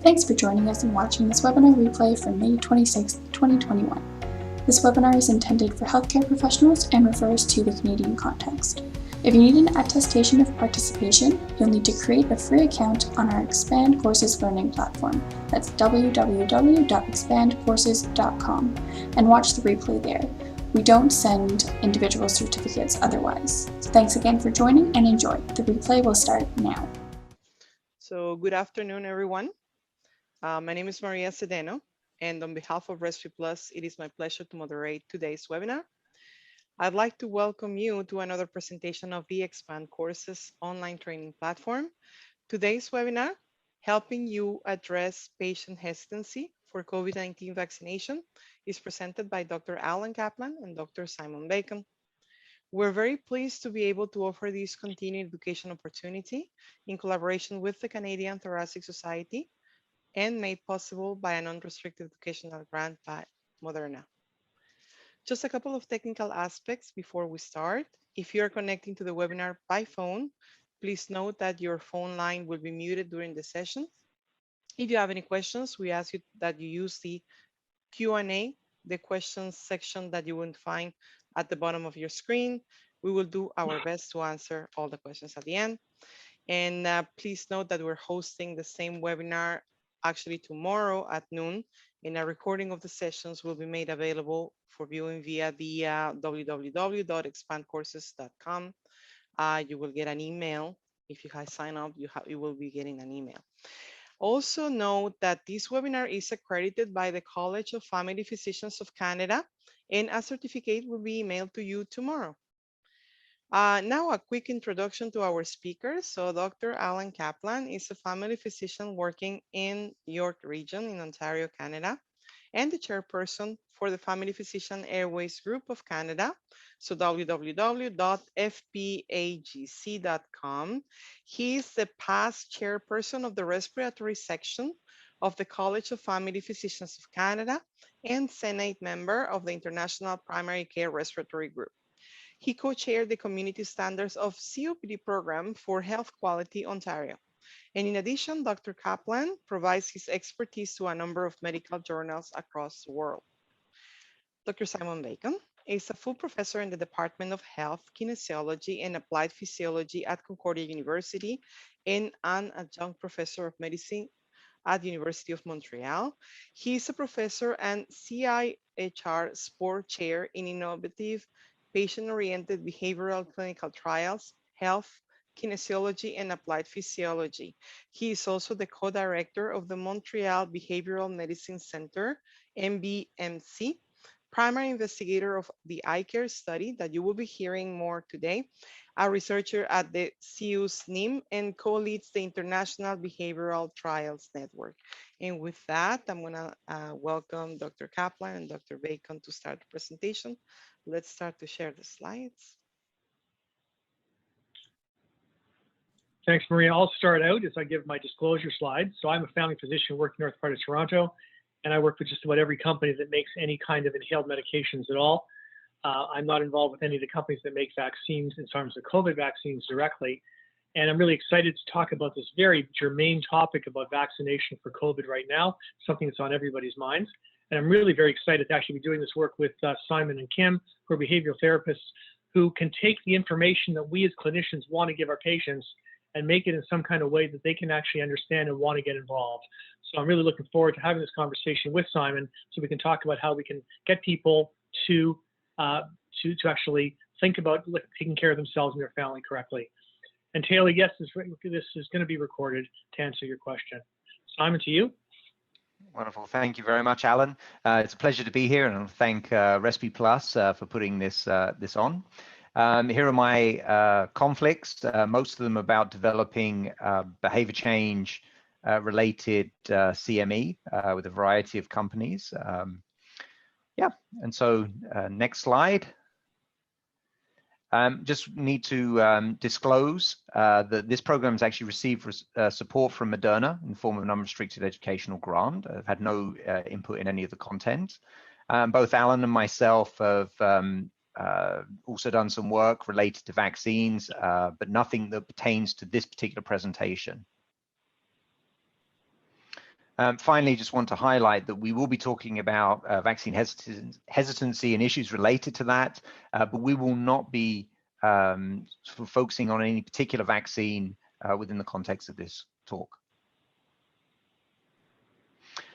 Thanks for joining us and watching this webinar replay from May 26, 2021. This webinar is intended for healthcare professionals and refers to the Canadian context. If you need an attestation of participation, you'll need to create a free account on our Expand Courses learning platform. That's www.expandcourses.com, and watch the replay there. We don't send individual certificates otherwise. So thanks again for joining and enjoy. The replay will start now. So good afternoon, everyone. My name is Maria Sedeno, and on behalf of Rescue Plus, it is my pleasure to moderate today's webinar. I'd like to welcome you to another presentation of the Expand Courses online training platform. Today's webinar, Helping You Address Patient Hesitancy for COVID-19 Vaccination, is presented by Dr. Alan Kaplan and Dr. Simon Bacon. We're very pleased to be able to offer this continuing education opportunity in collaboration with the Canadian Thoracic Society and made possible by an unrestricted educational grant by Moderna. Just a couple of technical aspects before we start. If you are connecting to the webinar by phone, please note that your phone line will be muted during the session. If you have any questions, we ask you that you use the Q&A, the questions section that you will find at the bottom of your screen. We will do our best to answer all the questions at the end. And please note that we're hosting the same webinar actually tomorrow at noon, and a recording of the sessions will be made available for viewing via the www.expandcourses.com. You will get an email. If you have signed up, you will be getting an email. Also note that this webinar is accredited by the College of Family Physicians of Canada, and a certificate will be emailed to you tomorrow. Now, a quick introduction to our speakers. So Dr. Alan Kaplan is a family physician working in York Region in Ontario, Canada, and the chairperson for the Family Physician Airways Group of Canada. So www.fpagc.com. He is the past chairperson of the respiratory section of the College of Family Physicians of Canada and Senate member of the International Primary Care Respiratory Group. He co-chaired the Community Standards of COPD program for Health Quality Ontario. And in addition, Dr. Kaplan provides his expertise to a number of medical journals across the world. Dr. Simon Bacon is a full professor in the Department of Health, Kinesiology, and Applied Physiology at Concordia University and an adjunct professor of medicine at the University of Montreal. He is a professor and CIHR Sport Chair in Innovative Patient-Oriented Behavioral Clinical Trials, Health, Kinesiology, and Applied Physiology. He is also the co-director of the Montreal Behavioral Medicine Center, MBMC, primary investigator of the eye-care study that you will be hearing more today, a researcher at the CEUS NIM, and co-leads the International Behavioral Trials Network. And with that, I'm gonna welcome Dr. Kaplan and Dr. Bacon to start the presentation. Let's start to share the slides. Thanks, Maria. I'll start out as I give my disclosure slide. So I'm a family physician working north part of Toronto, and I work with just about every company that makes any kind of inhaled medications at all. I'm not involved with any of the companies that make vaccines in terms of COVID vaccines directly. And I'm really excited to talk about this very germane topic about vaccination for COVID right now, something that's on everybody's minds. And I'm really very excited to actually be doing this work with Simon and Kim, who are behavioral therapists, who can take the information that we as clinicians want to give our patients and make it in some kind of way that they can actually understand and want to get involved. So I'm really looking forward to having this conversation with Simon so we can talk about how we can get people to actually think about taking care of themselves and their family correctly. And Taylor, yes, this is going to be recorded to answer your question. Simon, to you. Wonderful. Thank you very much, Alan. It's a pleasure to be here, and I thank Rescue Plus for putting this on. Here are my conflicts, most of them about developing behavior change related CME with a variety of companies. Yeah, and so next slide. Just need to disclose that this program has actually received support from Moderna in the form of an unrestricted educational grant. I've had no input in any of the content. Both Alan and myself have also done some work related to vaccines, but nothing that pertains to this particular presentation. Finally, just want to highlight that we will be talking about vaccine hesitancy and issues related to that, but we will not be sort of focusing on any particular vaccine within the context of this talk.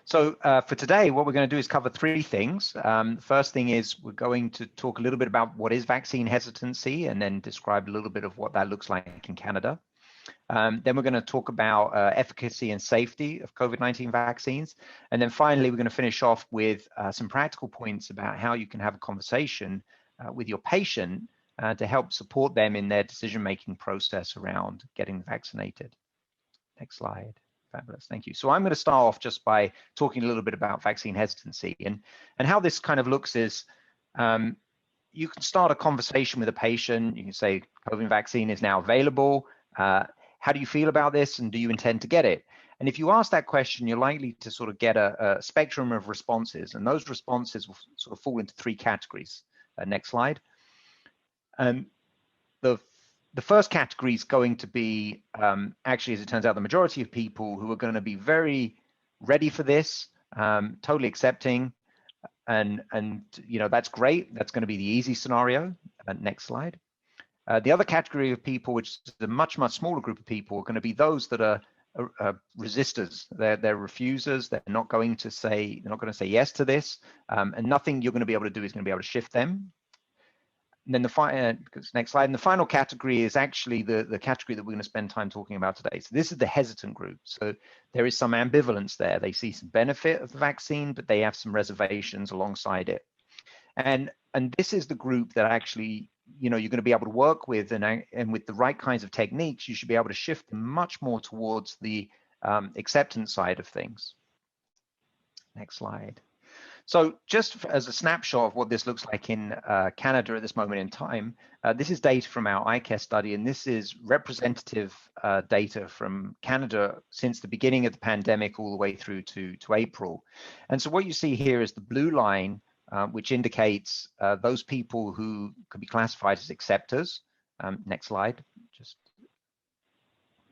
So for today, what we're going to do is cover three things. The first thing is we're going to talk a little bit about what is vaccine hesitancy and then describe a little bit of what that looks like in Canada. Then we're going to talk about efficacy and safety of COVID-19 vaccines. And then finally, we're going to finish off with some practical points about how you can have a conversation with your patient to help support them in their decision-making process around getting vaccinated. Next slide. Fabulous, thank you. So I'm going to start off just by talking a little bit about vaccine hesitancy. And how this kind of looks is you can start a conversation with a patient. You can say, COVID vaccine is now available. How do you feel about this, and do you intend to get it? And if you ask that question, you're likely to sort of get a spectrum of responses, and those responses will sort of fall into three categories. Next slide. The first category is going to be, actually, as it turns out, the majority of people who are going to be very ready for this, totally accepting, and you know, that's great. That's going to be the easy scenario. Next slide. The other category of people, which is a much smaller group of people, are going to be those that are resistors. They're refusers. They're not going to say yes to this, and nothing you're going to be able to do is going to be able to shift them. And then the next slide. And the final category is actually the category that we're going to spend time talking about today. So this is the hesitant group. So there is some ambivalence there. They see some benefit of the vaccine, but they have some reservations alongside it. And this is the group that actually, you know, you're going to be able to work with, and with the right kinds of techniques, you should be able to shift them much more towards the acceptance side of things. Next slide. So just as a snapshot of what this looks like in Canada at this moment in time, this is data from our iCare study, and this is representative data from Canada since the beginning of the pandemic all the way through to April. And so what you see here is the blue line, which indicates those people who could be classified as acceptors. Next slide, just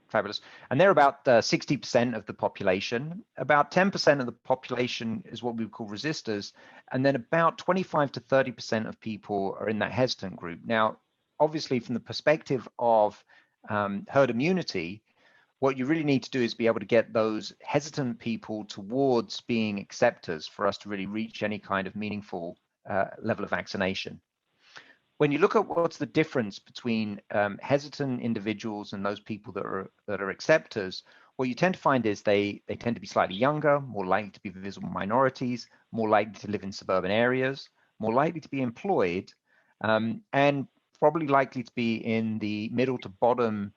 fabulous. And they're about 60% of the population. About 10% of the population is what we would call resistors. And then about 25 to 30% of people are in that hesitant group. Now, obviously, from the perspective of herd immunity, what you really need to do is be able to get those hesitant people towards being acceptors for us to really reach any kind of meaningful level of vaccination. When you look at what's the difference between hesitant individuals and those people that are acceptors, what you tend to find is they tend to be slightly younger, more likely to be visible minorities, more likely to live in suburban areas, more likely to be employed, and probably likely to be in the middle to bottom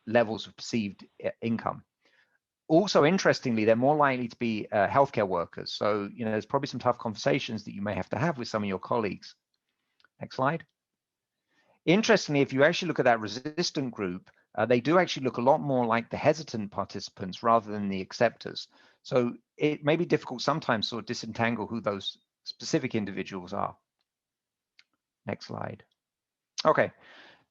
levels of perceived income. Also, interestingly, they're more likely to be healthcare workers. So, you know, there's probably some tough conversations that you may have to have with some of your colleagues. Next slide. Interestingly, if you actually look at that resistant group, they do actually look a lot more like the hesitant participants rather than the acceptors. So it may be difficult sometimes to sort of disentangle who those specific individuals are. Next slide. Okay,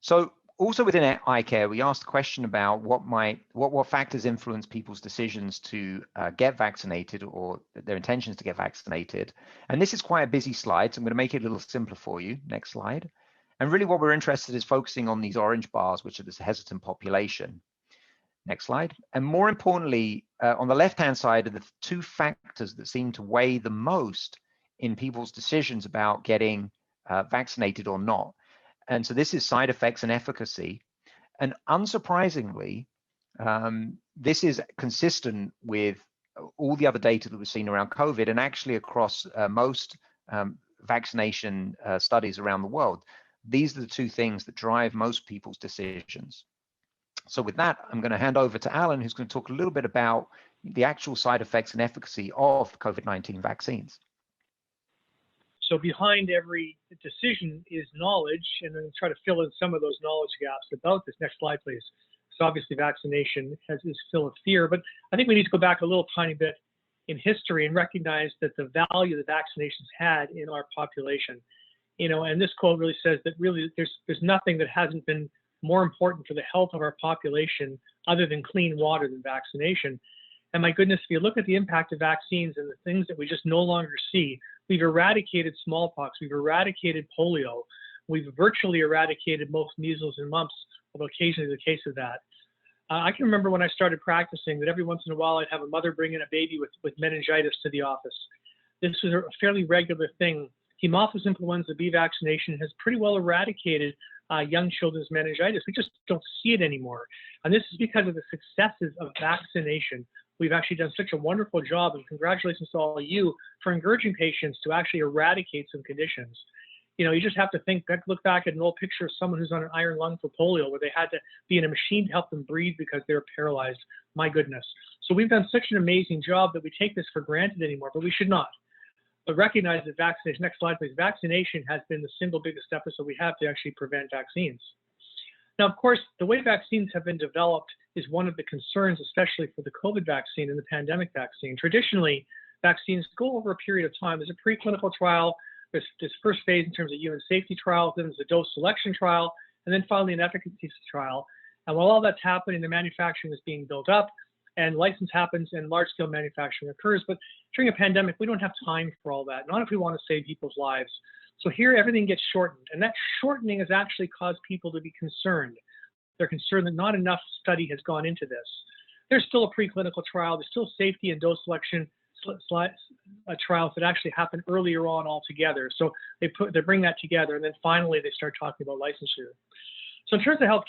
so also within iCare, we asked a question about what factors influence people's decisions to get vaccinated or their intentions to get vaccinated. And this is quite a busy slide, so I'm going to make it a little simpler for you. Next slide. And really what we're interested in is focusing on these orange bars, which are this hesitant population. Next slide. And more importantly, on the left-hand side are the two factors that seem to weigh the most in people's decisions about getting vaccinated or not. And so this is side effects and efficacy. And unsurprisingly, this is consistent with all the other data that we've seen around COVID and actually across most vaccination studies around the world. These are the two things that drive most people's decisions. So with that, I'm going to hand over to Alan, who's going to talk a little bit about the actual side effects and efficacy of COVID-19 vaccines. So behind every decision is knowledge, and I'm going to try to fill in some of those knowledge gaps about this. Next slide, please. So obviously vaccination is full of fear, but I think we need to go back a little tiny bit in history and recognize that the value that vaccinations had in our population. You know, and this quote really says that really there's nothing that hasn't been more important for the health of our population other than clean water than vaccination. And my goodness, if you look at the impact of vaccines and the things that we just no longer see, we've eradicated smallpox, we've eradicated polio, we've virtually eradicated most measles and mumps, although occasionally the case of that. I can remember when I started practicing that every once in a while I'd have a mother bring in a baby with meningitis to the office. This was a fairly regular thing. Haemophilus influenza B vaccination has pretty well eradicated young children's meningitis. We just don't see it anymore. And this is because of the successes of vaccination. We've actually done such a wonderful job, and congratulations to all of you for encouraging patients to actually eradicate some conditions. You know, you just have to look back at an old picture of someone who's on an iron lung for polio, where they had to be in a machine to help them breathe because they were paralyzed. My goodness. So we've done such an amazing job that we take this for granted anymore, but we should not. But recognize that vaccination, next slide please, vaccination has been the single biggest episode we have to actually prevent vaccines. Now, of course, the way vaccines have been developed is one of the concerns, especially for the COVID vaccine and the pandemic vaccine. Traditionally, vaccines go over a period of time. There's a preclinical trial, there's this first phase in terms of human safety trials, then there's a dose selection trial, and then finally an efficacy trial. And while all that's happening, the manufacturing is being built up, and license happens and large-scale manufacturing occurs. But during a pandemic, we don't have time for all that, not if we want to save people's lives. So here, everything gets shortened, and that shortening has actually caused people to be concerned. They're concerned that not enough study has gone into this. There's still a preclinical trial, there's still safety and dose selection trials that actually happen earlier on altogether. So they bring that together, and then finally they start talking about licensure. So in terms of Health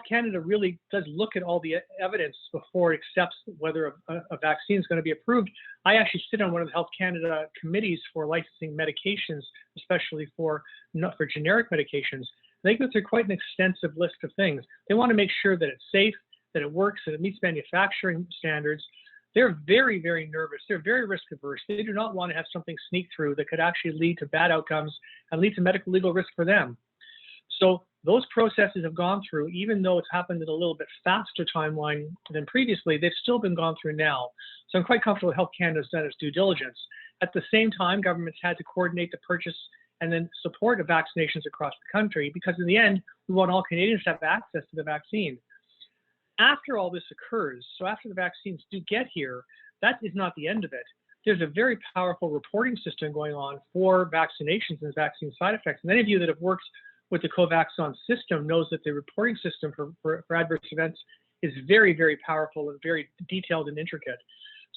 Canada really does look at all the evidence before it accepts whether a vaccine is going to be approved. I actually sit on one of the Health Canada committees for licensing medications, especially for generic medications. They go through quite an extensive list of things. They want to make sure that it's safe, that it works, that it meets manufacturing standards. They're very, very nervous. They're very risk averse. They do not want to have something sneak through that could actually lead to bad outcomes and lead to medical legal risk for them. So those processes have gone through, even though it's happened at a little bit faster timeline than previously, they've still been gone through now. So I'm quite comfortable Health Canada's done its due diligence. At the same time, governments had to coordinate the purchase and then support of vaccinations across the country, because in the end, we want all Canadians to have access to the vaccine. After all this occurs, so after the vaccines do get here, that is not the end of it. There's a very powerful reporting system going on for vaccinations and vaccine side effects. And any of you that have worked with the COVAXON system knows that the reporting system for adverse events is very, very powerful and very detailed and intricate.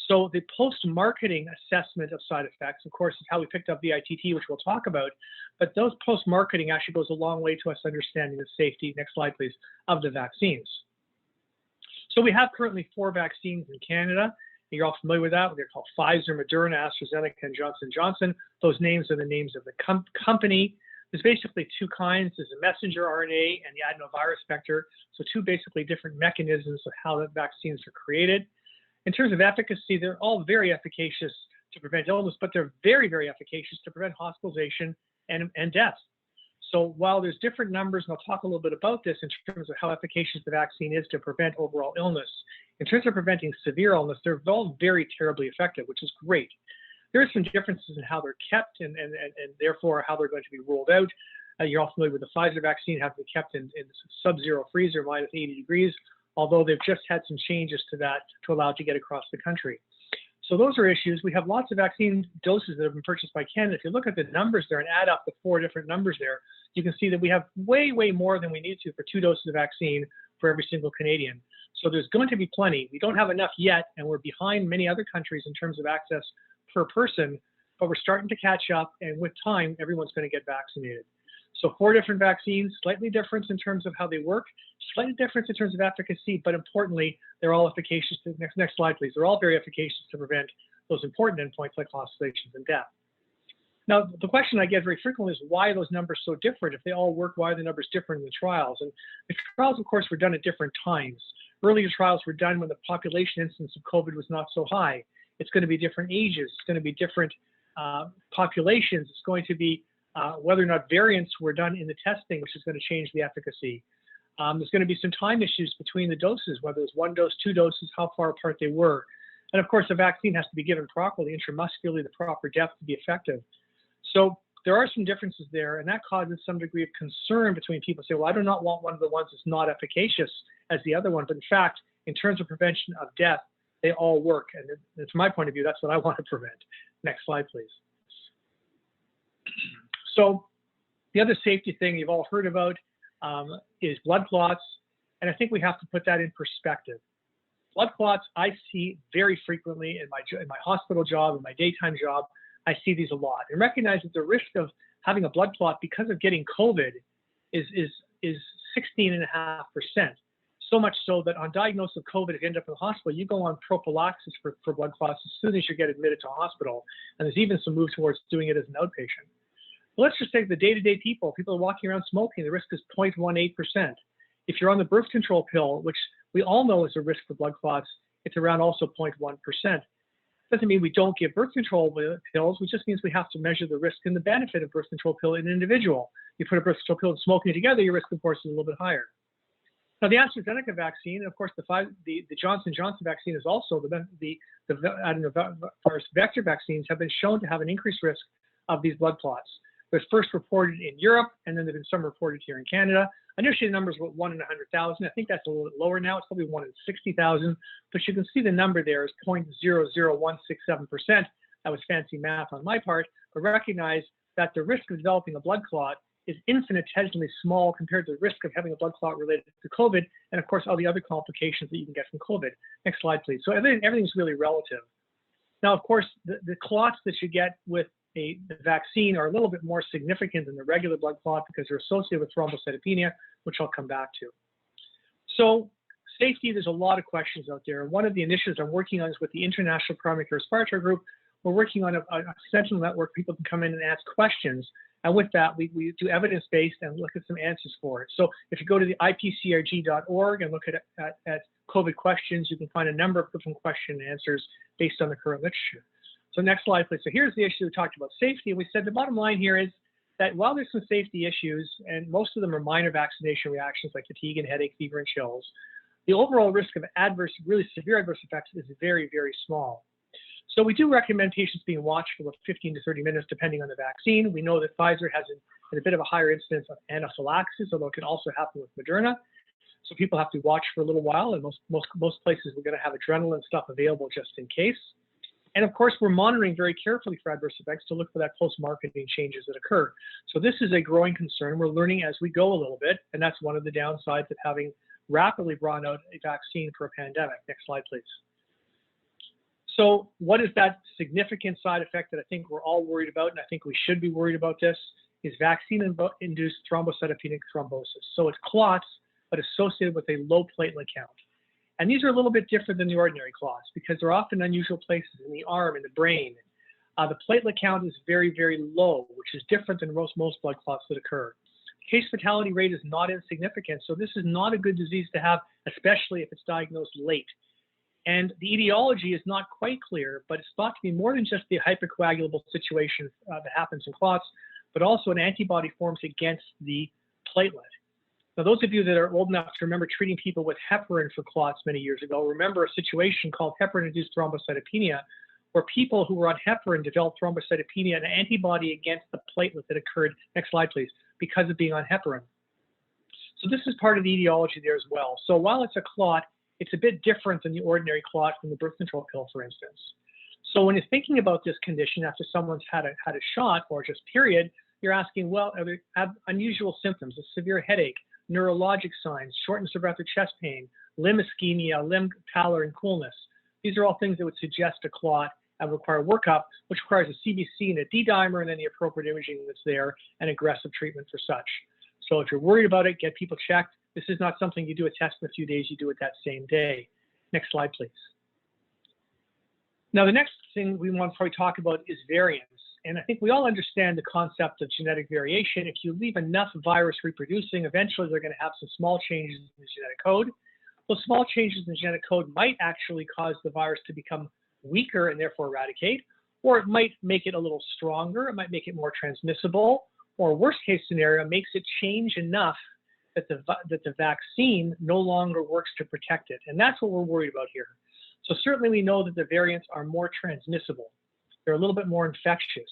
So the post-marketing assessment of side effects, of course, is how we picked up the ITT, which we'll talk about. But those post-marketing actually goes a long way to us understanding the safety, next slide please, of the vaccines. So we have currently 4 vaccines in Canada. You're all familiar with that. They're called Pfizer, Moderna, AstraZeneca, and Johnson & Johnson. Those names are the names of the company. There's basically 2 kinds. There's a messenger RNA and the adenovirus vector. So 2 basically different mechanisms of how the vaccines are created. In terms of efficacy, they're all very efficacious to prevent illness, but they're very, very efficacious to prevent hospitalization and death. So while there's different numbers, and I'll talk a little bit about this in terms of how efficacious the vaccine is to prevent overall illness, in terms of preventing severe illness, they're all very terribly effective, which is great. There are some differences in how they're kept and therefore how they're going to be rolled out. You're all familiar with the Pfizer vaccine having to be kept in sub-zero freezer, minus 80 degrees, although they've just had some changes to that to allow it to get across the country. So those are issues. We have lots of vaccine doses that have been purchased by Canada. If you look at the numbers there and add up the 4 different numbers there, you can see that we have way, way more than we need to for 2 doses of vaccine for every single Canadian. So there's going to be plenty. We don't have enough yet, and we're behind many other countries in terms of access per person, but we're starting to catch up, and with time, everyone's going to get vaccinated. So 4 different vaccines, slightly different in terms of how they work, slightly different in terms of efficacy, but importantly, they're all efficacious. Next slide, please. They're all very efficacious to prevent those important endpoints like hospitalizations and death. Now, the question I get very frequently is why are those numbers so different? If they all work, why are the numbers different in the trials? And the trials, of course, were done at different times. Earlier trials were done when the population incidence of COVID was not so high. It's going to be different ages. It's going to be different populations. It's going to be whether or not variants were done in the testing, which is going to change the efficacy. There's going to be some time issues between the doses, whether it's 1 dose, 2 doses, how far apart they were. And of course, the vaccine has to be given properly, intramuscularly, the proper depth to be effective. So there are some differences there, and that causes some degree of concern between people who say, well, I do not want one of the ones that's not efficacious as the other one. But in fact, in terms of prevention of death, they all work. And from my point of view, that's what I want to prevent. Next slide, please. So the other safety thing you've all heard about is blood clots. And I think we have to put that in perspective. Blood clots I see very frequently in my hospital job, in my daytime job. I see these a lot, and recognize that the risk of having a blood clot because of getting COVID is 16.5%. So much so that on diagnosis of COVID, if you end up in the hospital, you go on prophylaxis for blood clots as soon as you get admitted to a hospital. And there's even some move towards doing it as an outpatient. But let's just take the day-to-day people. People are walking around smoking. The risk is 0.18%. If you're on the birth control pill, which we all know is a risk for blood clots, it's around also 0.1%. Doesn't mean we don't give birth control pills, which just means we have to measure the risk and the benefit of birth control pill in an individual. You put a birth control pill and smoking together, your risk, of course, is a little bit higher. Now, the AstraZeneca vaccine, and of course, the Johnson & Johnson vaccine is also the adenovirus vector vaccines have been shown to have an increased risk of these blood clots. It was first reported in Europe, and then there have been some reported here in Canada. Initially, the numbers were 1 in 100,000. I think that's a little bit lower now. It's probably 1 in 60,000. But you can see the number there is 0.00167%. That was fancy math on my part. But recognize that the risk of developing a blood clot is infinitesimally small compared to the risk of having a blood clot related to COVID, and of course, all the other complications that you can get from COVID. Next slide, please. So everything's really relative. Now, of course, the clots that you get with the vaccine are a little bit more significant than the regular blood clot because they're associated with thrombocytopenia, which I'll come back to. So safety, there's a lot of questions out there. One of the initiatives I'm working on is with the International Primary Care Respiratory Group. We're working on a sentinel network. People can come in and ask questions. And with that, we do evidence-based and look at some answers for it. So if you go to the ipcrg.org and look at COVID questions, you can find a number of different question and answers based on the current literature. So next slide, please. So here's the issue. We talked about safety. And we said the bottom line here is that while there's some safety issues, and most of them are minor vaccination reactions like fatigue and headache, fever, and chills, the overall risk of really severe adverse effects is very, very small. So we do recommend patients being watched for about 15 to 30 minutes, depending on the vaccine. We know that Pfizer has a bit of a higher incidence of anaphylaxis, although it can also happen with Moderna. So people have to watch for a little while, and most places we're going to have adrenaline stuff available just in case. And of course, we're monitoring very carefully for adverse effects to look for that post-marketing changes that occur. So this is a growing concern. We're learning as we go a little bit, and that's one of the downsides of having rapidly brought out a vaccine for a pandemic. Next slide, please. So what is that significant side effect that I think we're all worried about, and I think we should be worried about this, is vaccine-induced thrombocytopenic thrombosis. So it's clots, but associated with a low platelet count. And these are a little bit different than the ordinary clots because they're often unusual places in the arm, in the brain. The platelet count is very, very low, which is different than most blood clots that occur. Case fatality rate is not insignificant, so this is not a good disease to have, especially if it's diagnosed late. And the etiology is not quite clear, but it's thought to be more than just the hypercoagulable situation that happens in clots, but also an antibody forms against the platelet. Now, those of you that are old enough to remember treating people with heparin for clots many years ago, remember a situation called heparin-induced thrombocytopenia, where people who were on heparin developed thrombocytopenia, an antibody against the platelet that occurred, next slide please, because of being on heparin. So this is part of the etiology there as well. So while it's a clot, it's a bit different than the ordinary clot from the birth control pill, for instance. So when you're thinking about this condition after someone's had a shot or just period, you're asking, well, are there unusual symptoms, a severe headache, neurologic signs, shortness of breath or chest pain, limb ischemia, limb pallor and coolness? These are all things that would suggest a clot and require workup, which requires a CBC and a D-dimer and then the appropriate imaging that's there and aggressive treatment for such. So if you're worried about it, get people checked. This is not something you do a test in a few days, you do it that same day. Next slide, please. Now, the next thing we want to probably talk about is variants. And I think we all understand the concept of genetic variation. If you leave enough virus reproducing, eventually they're going to have some small changes in the genetic code. Those small changes in the genetic code might actually cause the virus to become weaker and therefore eradicate, or it might make it a little stronger, it might make it more transmissible, or worst case scenario, makes it change enough that the vaccine no longer works to protect it. And that's what we're worried about here. So certainly we know that the variants are more transmissible. They're a little bit more infectious.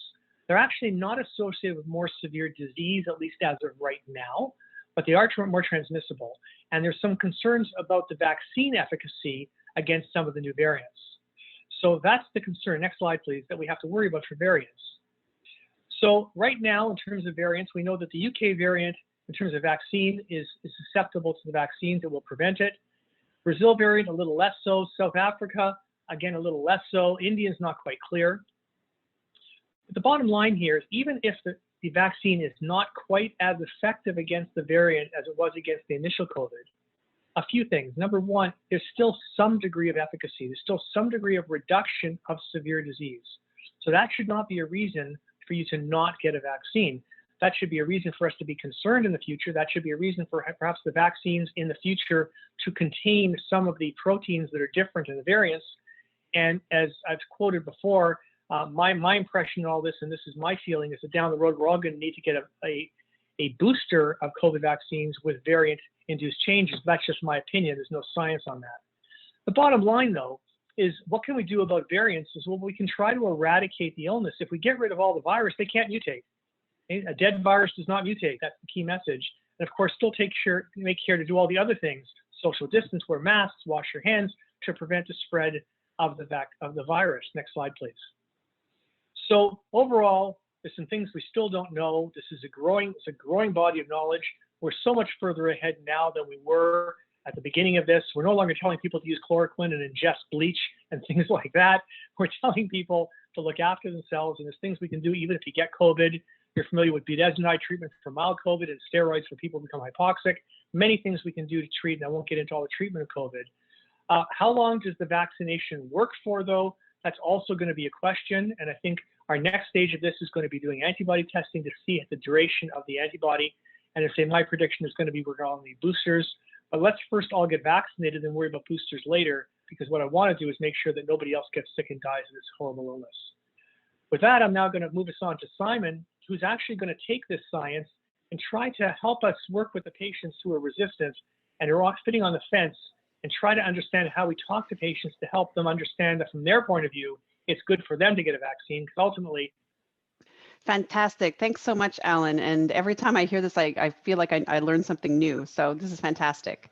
They're actually not associated with more severe disease, at least as of right now, but they are more transmissible. And there's some concerns about the vaccine efficacy against some of the new variants. So that's the concern. Next slide, please, that we have to worry about for variants. So right now, in terms of variants, we know that the UK variant, in terms of vaccine, is susceptible to the vaccines that will prevent it. Brazil variant, a little less so. South Africa, again, a little less so. India is not quite clear. But the bottom line here is even if the vaccine is not quite as effective against the variant as it was against the initial COVID, a few things. Number one, there's still some degree of efficacy. There's still some degree of reduction of severe disease. So that should not be a reason for you to not get a vaccine. That should be a reason for us to be concerned in the future. That should be a reason for perhaps the vaccines in the future to contain some of the proteins that are different in the variants. And as I've quoted before, my impression in all this, and this is my feeling, is that down the road, we're all going to need to get a booster of COVID vaccines with variant-induced changes. That's just my opinion. There's no science on that. The bottom line, though, is what can we do about variants? Is, well, we can try to eradicate the illness. If we get rid of all the virus, they can't mutate. Okay? A dead virus does not mutate. That's the key message. And of course, still make care to do all the other things: social distance, wear masks, wash your hands, to prevent the spread of the virus. Next slide, please. So overall, there's some things we still don't know. This is a growing body of knowledge. We're so much further ahead now than we were at the beginning of this. We're no longer telling people to use chloroquine and ingest bleach and things like that. We're telling people to look after themselves, and there's things we can do even if you get COVID. You're familiar with budesonide treatment for mild COVID and steroids for people who become hypoxic. Many things we can do to treat, and I won't get into all the treatment of COVID. How long does the vaccination work for, though? That's also going to be a question, and I think our next stage of this is going to be doing antibody testing to see the duration of the antibody. And if my prediction is going to be we're going to need boosters. But let's first all get vaccinated and worry about boosters later, because what I want to do is make sure that nobody else gets sick and dies of this horrible illness. With that, I'm now going to move us on to Simon, who's actually going to take this science and try to help us work with the patients who are resistant and are sitting on the fence, and try to understand how we talk to patients to help them understand that from their point of view, it's good for them to get a vaccine, because ultimately. Fantastic. Thanks so much, Alan. And every time I hear this, I feel like I learned something new. So this is fantastic.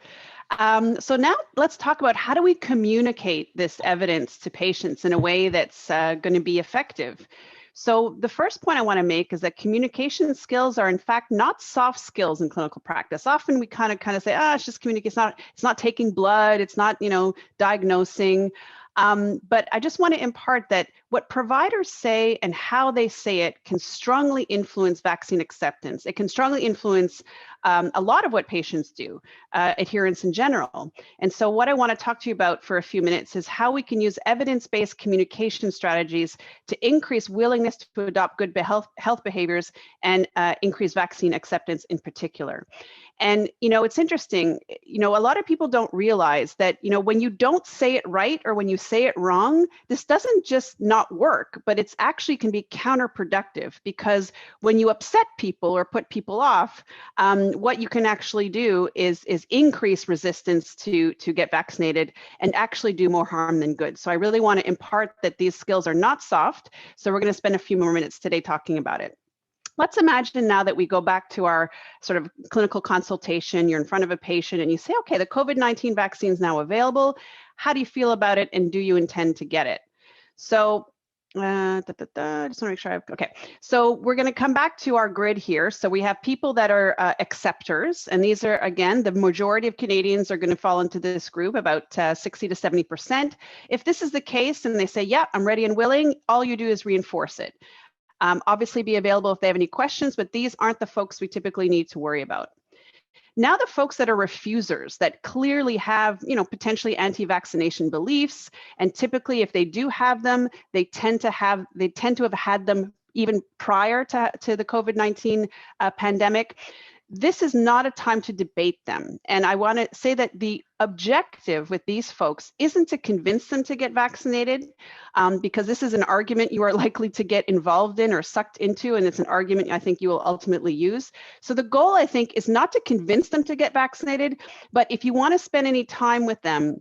So now let's talk about how do we communicate this evidence to patients in a way that's going to be effective. So the first point I want to make is that communication skills are in fact not soft skills in clinical practice. Often we kind of say, it's just communication. It's not taking blood. It's not, diagnosing. But I just want to impart that what providers say and how they say it can strongly influence vaccine acceptance. It can strongly influence a lot of what patients do, adherence in general. And so what I want to talk to you about for a few minutes is how we can use evidence-based communication strategies to increase willingness to adopt good health behaviors and increase vaccine acceptance in particular. And, it's interesting, a lot of people don't realize that, when you don't say it right or when you say it wrong, this doesn't just not work, but it's actually can be counterproductive, because when you upset people or put people off, what you can actually do is increase resistance to get vaccinated and actually do more harm than good. So I really want to impart that these skills are not soft. So we're going to spend a few more minutes today talking about it. Let's imagine now that we go back to our sort of clinical consultation. You're in front of a patient and you say, okay, the COVID-19 vaccine is now available. How do you feel about it? And do you intend to get it? So I just want to make sure okay. So we're going to come back to our grid here. So we have people that are acceptors, and these are, again, the majority of Canadians are going to fall into this group, about 60 to 70%. If this is the case and they say, yeah, I'm ready and willing, all you do is reinforce it. Obviously be available if they have any questions, but these aren't the folks we typically need to worry about. Now the folks that are refusers, that clearly have, potentially anti-vaccination beliefs, and typically if they do have them, they tend to have had them even prior to the COVID-19 pandemic. This is not a time to debate them. And I want to say that the objective with these folks isn't to convince them to get vaccinated, because this is an argument you are likely to get involved in or sucked into, and it's an argument I think you will ultimately use. So the goal, I think, is not to convince them to get vaccinated, but if you want to spend any time with them,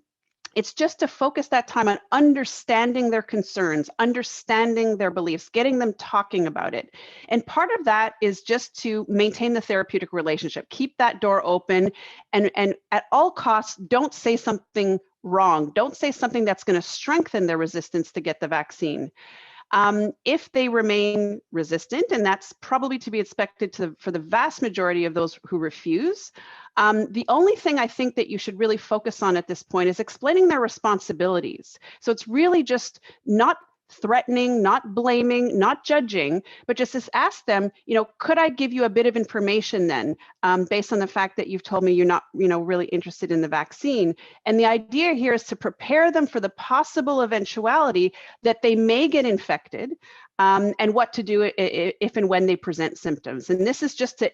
it's just to focus that time on understanding their concerns, understanding their beliefs, getting them talking about it. And part of that is just to maintain the therapeutic relationship, keep that door open, and at all costs, don't say something wrong. Don't say something that's going to strengthen their resistance to get the vaccine. If they remain resistant, and that's probably to be expected for the vast majority of those who refuse, the only thing I think that you should really focus on at this point is explaining their responsibilities. So it's really just not threatening, not blaming, not judging, but just ask them, could I give you a bit of information then, based on the fact that you've told me you're not, really interested in the vaccine. And the idea here is to prepare them for the possible eventuality that they may get infected, and what to do if and when they present symptoms. And this is just to,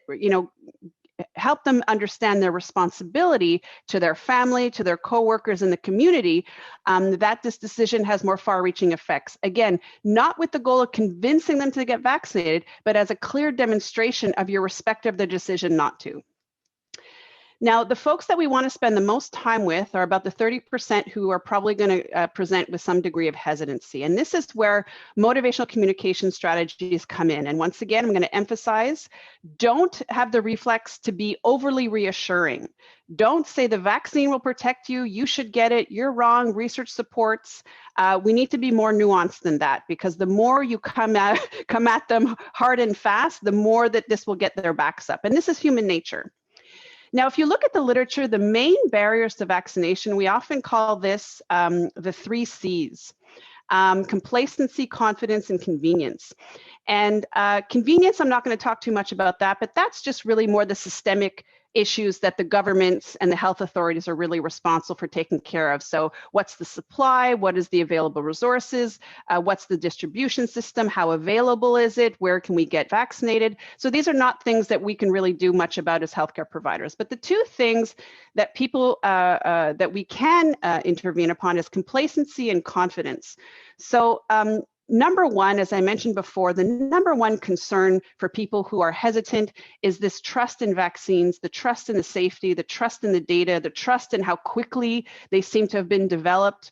help them understand their responsibility to their family, to their coworkers in the community, that this decision has more far-reaching effects. Again, not with the goal of convincing them to get vaccinated, but as a clear demonstration of your respect of the decision not to. Now, the folks that we want to spend the most time with are about the 30% who are probably going to present with some degree of hesitancy. And this is where motivational communication strategies come in. And once again, I'm going to emphasize, don't have the reflex to be overly reassuring. Don't say the vaccine will protect you, you should get it, you're wrong, research supports. We need to be more nuanced than that, because the more you come at them hard and fast, the more that this will get their backs up. And this is human nature. Now, if you look at the literature, the main barriers to vaccination, we often call this the 3 C's: complacency, confidence, and convenience. And convenience, I'm not going to talk too much about that, but that's just really more the systemic issues that the governments and the health authorities are really responsible for taking care of. So what's the supply? What is the available resources? What's the distribution system? How available is it? Where can we get vaccinated? So these are not things that we can really do much about as healthcare providers. But the 2 things that people, that we can intervene upon is complacency and confidence. So number one, as I mentioned before, the number one concern for people who are hesitant is this trust in vaccines, the trust in the safety, the trust in the data, the trust in how quickly they seem to have been developed.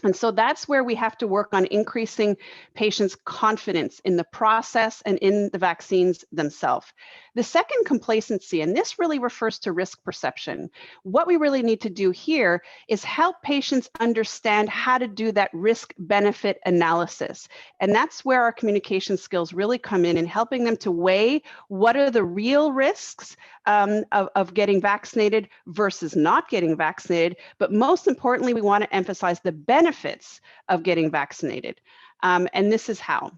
And so that's where we have to work on increasing patients' confidence in the process and in the vaccines themselves. The second, complacency, and this really refers to risk perception. What we really need to do here is help patients understand how to do that risk-benefit analysis. And that's where our communication skills really come in helping them to weigh what are the real risks of getting vaccinated versus not getting vaccinated. But most importantly, we want to emphasize the benefits of getting vaccinated. And this is how.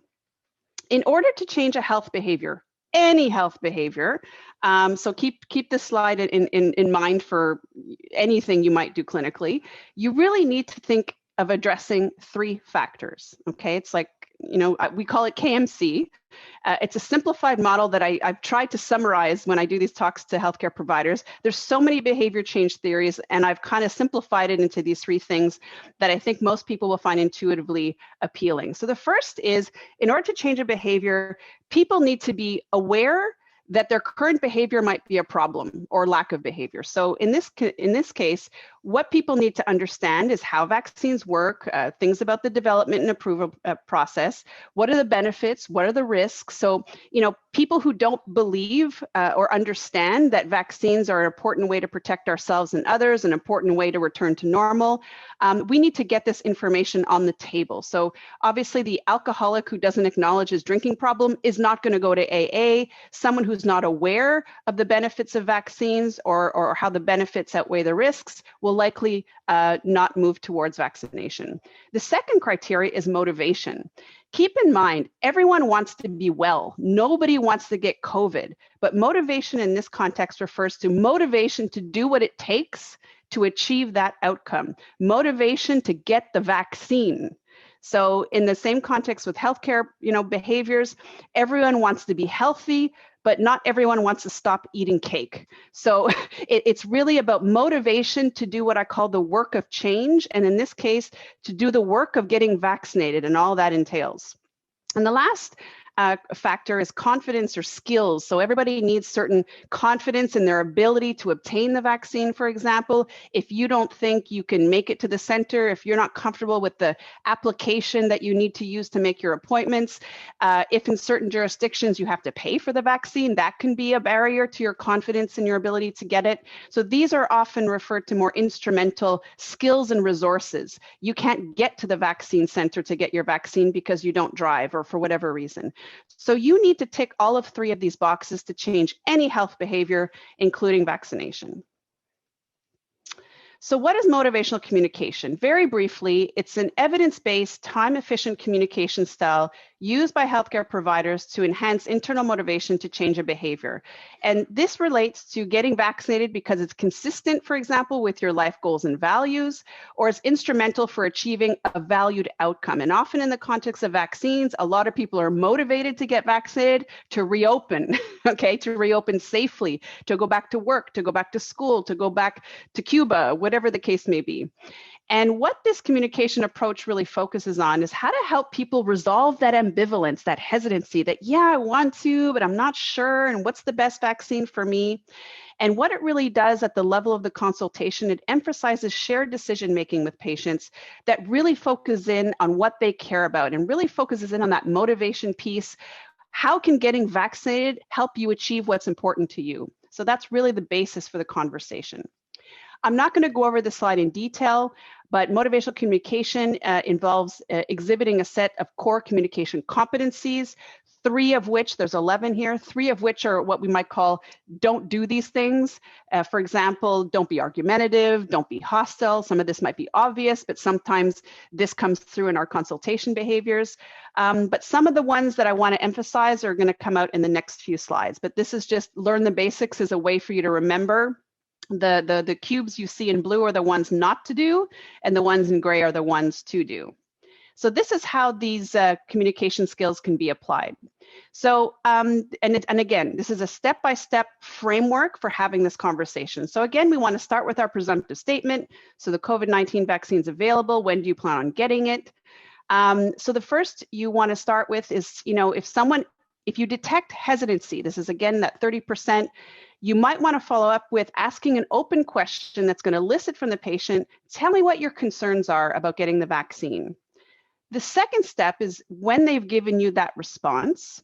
In order to change a health behavior, any health behavior, so keep this slide in mind for anything you might do clinically, you really need to think of addressing 3 factors, okay? It's like, we call it KMC. It's a simplified model that I've tried to summarize when I do these talks to healthcare providers. There's so many behavior change theories, and I've kind of simplified it into these 3 things that I think most people will find intuitively appealing. So the first is, in order to change a behavior, people need to be aware that their current behavior might be a problem or lack of behavior. So in this case, what people need to understand is how vaccines work, things about the development and approval process. What are the benefits? What are the risks? So, people who don't believe or understand that vaccines are an important way to protect ourselves and others, an important way to return to normal, we need to get this information on the table. So obviously the alcoholic who doesn't acknowledge his drinking problem is not going to go to AA. Someone who's not aware of the benefits of vaccines or how the benefits outweigh the risks will likely not move towards vaccination. The second criteria is motivation. Keep in mind, everyone wants to be well. Nobody wants to get COVID, but motivation in this context refers to motivation to do what it takes to achieve that outcome, motivation to get the vaccine. So in the same context with healthcare, behaviors, everyone wants to be healthy, but not everyone wants to stop eating cake. So it's really about motivation to do what I call the work of change. And in this case, to do the work of getting vaccinated and all that entails. And the last factor is confidence or skills. So everybody needs certain confidence in their ability to obtain the vaccine, for example. If you don't think you can make it to the center, if you're not comfortable with the application that you need to use to make your appointments, if in certain jurisdictions you have to pay for the vaccine, that can be a barrier to your confidence in your ability to get it. So these are often referred to more instrumental skills and resources. You can't get to the vaccine center to get your vaccine because you don't drive or for whatever reason. So you need to tick all of 3 of these boxes to change any health behavior, including vaccination. So what is motivational communication? Very briefly, it's an evidence-based, time-efficient communication style used by healthcare providers to enhance internal motivation to change a behavior. And this relates to getting vaccinated because it's consistent, for example, with your life goals and values, or it's instrumental for achieving a valued outcome. And often in the context of vaccines, a lot of people are motivated to get vaccinated to reopen, okay, to reopen safely, to go back to work, to go back to school, to go back to Cuba, whatever the case may be. And what this communication approach really focuses on is how to help people resolve that ambivalence, that hesitancy, that, yeah, I want to, but I'm not sure, and what's the best vaccine for me? And what it really does at the level of the consultation, it emphasizes shared decision-making with patients that really focus in on what they care about and really focuses in on that motivation piece. How can getting vaccinated help you achieve what's important to you? So that's really the basis for the conversation. I'm not going to go over the slide in detail, but motivational communication involves exhibiting a set of core communication competencies, 3 of which, there's 11 here, 3 of which are what we might call don't do these things. For example, don't be argumentative, don't be hostile. Some of this might be obvious, but sometimes this comes through in our consultation behaviors. But some of the ones that I want to emphasize are going to come out in the next few slides. But this is just learn the basics as a way for you to remember. The cubes you see in blue are the ones not to do, and the ones in gray are the ones to do. So this is how these communication skills can be applied. So, and again, this is a step-by-step framework for having this conversation. So again, we want to start with our presumptive statement. So the COVID-19 vaccine is available. When do you plan on getting it? So the first you want to start with is, if you detect hesitancy, this is again that 30%, you might want to follow up with asking an open question that's going to elicit from the patient, tell me what your concerns are about getting the vaccine. The second step is when they've given you that response,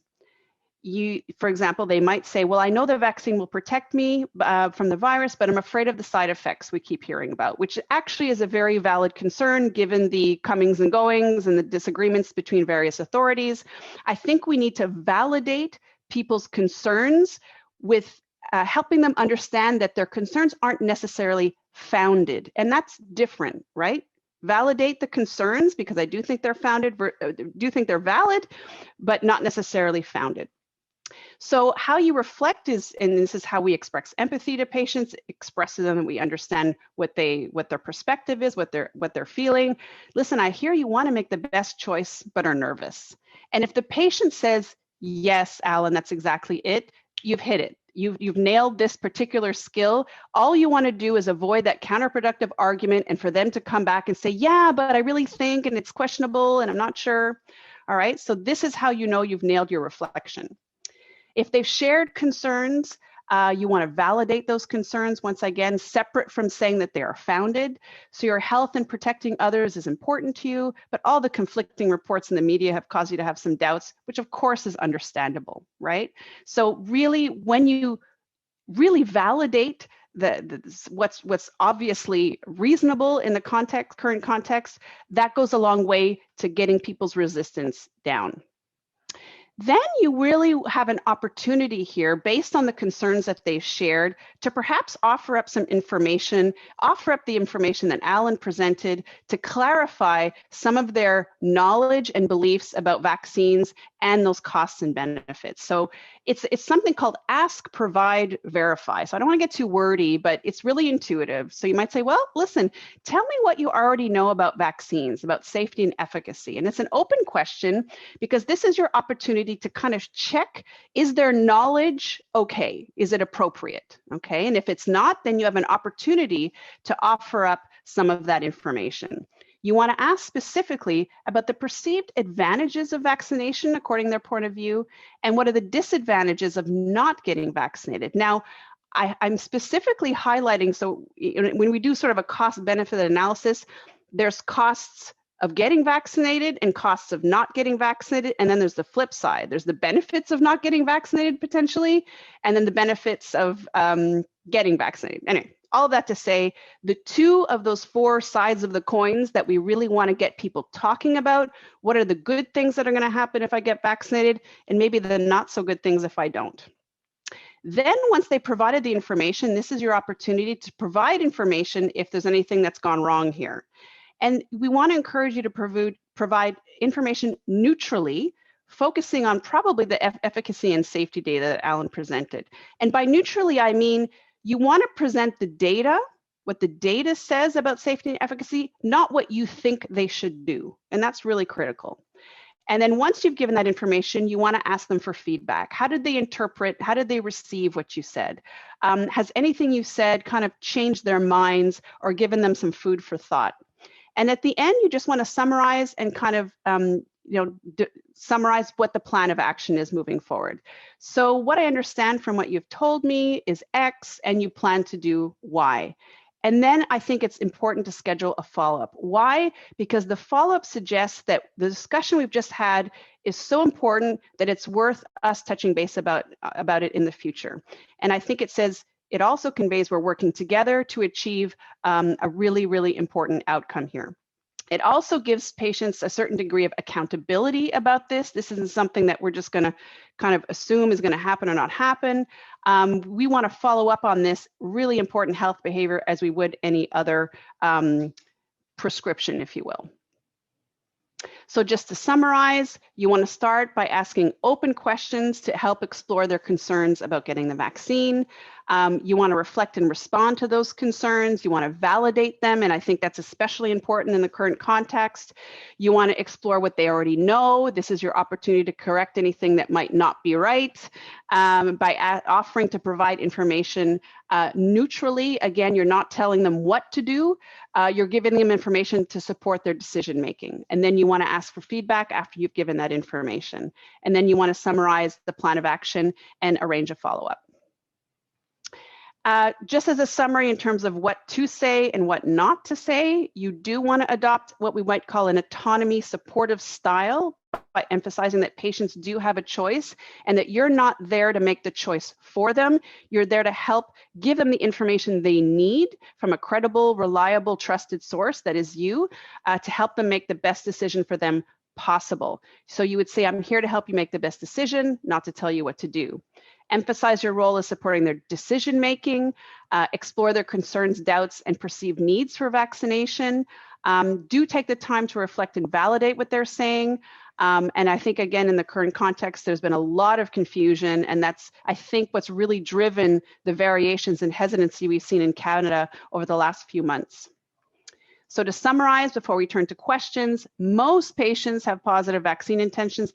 for example, they might say, well, I know the vaccine will protect me from the virus, but I'm afraid of the side effects we keep hearing about, which actually is a very valid concern given the comings and goings and the disagreements between various authorities. I think we need to validate people's concerns with helping them understand that their concerns aren't necessarily founded. And that's different, right? Validate the concerns because I do think they're valid, but not necessarily founded. So how you reflect is, and this is how we express empathy to patients, express to them that we understand what their perspective is, what they're feeling. Listen, I hear you want to make the best choice, but are nervous. And if the patient says, yes, Alan, that's exactly it, you've hit it. You've nailed this particular skill. All you want to do is avoid that counterproductive argument and for them to come back and say, yeah, but I really think, and it's questionable, and I'm not sure. All right, so this is how you know you've nailed your reflection. If they've shared concerns, you want to validate those concerns, once again, separate from saying that they are founded. So your health and protecting others is important to you, but all the conflicting reports in the media have caused you to have some doubts, which of course is understandable, right? So really, when you really validate what's obviously reasonable in the current context, that goes a long way to getting people's resistance down. Then you really have an opportunity here, based on the concerns that they've shared, to perhaps offer up some information, offer up the information that Alan presented to clarify some of their knowledge and beliefs about vaccines and those costs and benefits. So it's something called ask, provide, verify. So I don't want to get too wordy, but it's really intuitive. So you might say, well, listen, tell me what you already know about vaccines, about safety and efficacy. And it's an open question because this is your opportunity to kind of check, is their knowledge okay? Is it appropriate? Okay, and if it's not, then you have an opportunity to offer up some of that information. You want to ask specifically about the perceived advantages of vaccination according to their point of view, and what are the disadvantages of not getting vaccinated. Now, I'm specifically highlighting, so when we do sort of a cost-benefit analysis, there's costs of getting vaccinated and costs of not getting vaccinated, and then there's the flip side. There's the benefits of not getting vaccinated potentially, and then the benefits of getting vaccinated. Anyway, all of that to say, the two of those four sides of the coins that we really want to get people talking about, what are the good things that are going to happen if I get vaccinated, and maybe the not so good things if I don't. Then once they provided the information, this is your opportunity to provide information if there's anything that's gone wrong here. And we want to encourage you to provide information neutrally, focusing on probably the efficacy and safety data that Alan presented. And by neutrally, I mean you want to present the data, what the data says about safety and efficacy, not what you think they should do. And that's really critical. And then once you've given that information, you want to ask them for feedback. How did they interpret? How did they receive what you said? Has anything you said kind of changed their minds or given them some food for thought? And at the end, you just want to summarize and kind of summarize what the plan of action is moving forward. So what I understand from what you've told me is X, and you plan to do Y. And then I think it's important to schedule a follow-up. Why? Because the follow-up suggests that the discussion we've just had is so important that it's worth us touching base about it in the future. And I think it says, it also conveys we're working together to achieve a really, really important outcome here. It also gives patients a certain degree of accountability about this. This isn't something that we're just going to kind of assume is going to happen or not happen. We want to follow up on this really important health behavior as we would any other prescription, if you will. So just to summarize, you want to start by asking open questions to help explore their concerns about getting the vaccine. You want to reflect and respond to those concerns. You want to validate them, and I think that's especially important in the current context. You want to explore what they already know. This is your opportunity to correct anything that might not be right by offering to provide information neutrally. Again, you're not telling them what to do. You're giving them information to support their decision making. And then you want to ask for feedback after you've given that information. And then you want to summarize the plan of action and arrange a follow-up. Just as a summary in terms of what to say and what not to say, you do want to adopt what we might call an autonomy supportive style by emphasizing that patients do have a choice and that you're not there to make the choice for them. You're there to help give them the information they need from a credible, reliable, trusted source that is you to help them make the best decision for them possible. So you would say, I'm here to help you make the best decision, not to tell you what to do. Emphasize your role as supporting their decision-making, explore their concerns, doubts, and perceived needs for vaccination. Do take the time to reflect and validate what they're saying. And I think, again, in the current context, there's been a lot of confusion, and that's, I think, what's really driven the variations in hesitancy we've seen in Canada over the last few months. So to summarize, before we turn to questions, most patients have positive vaccine intentions,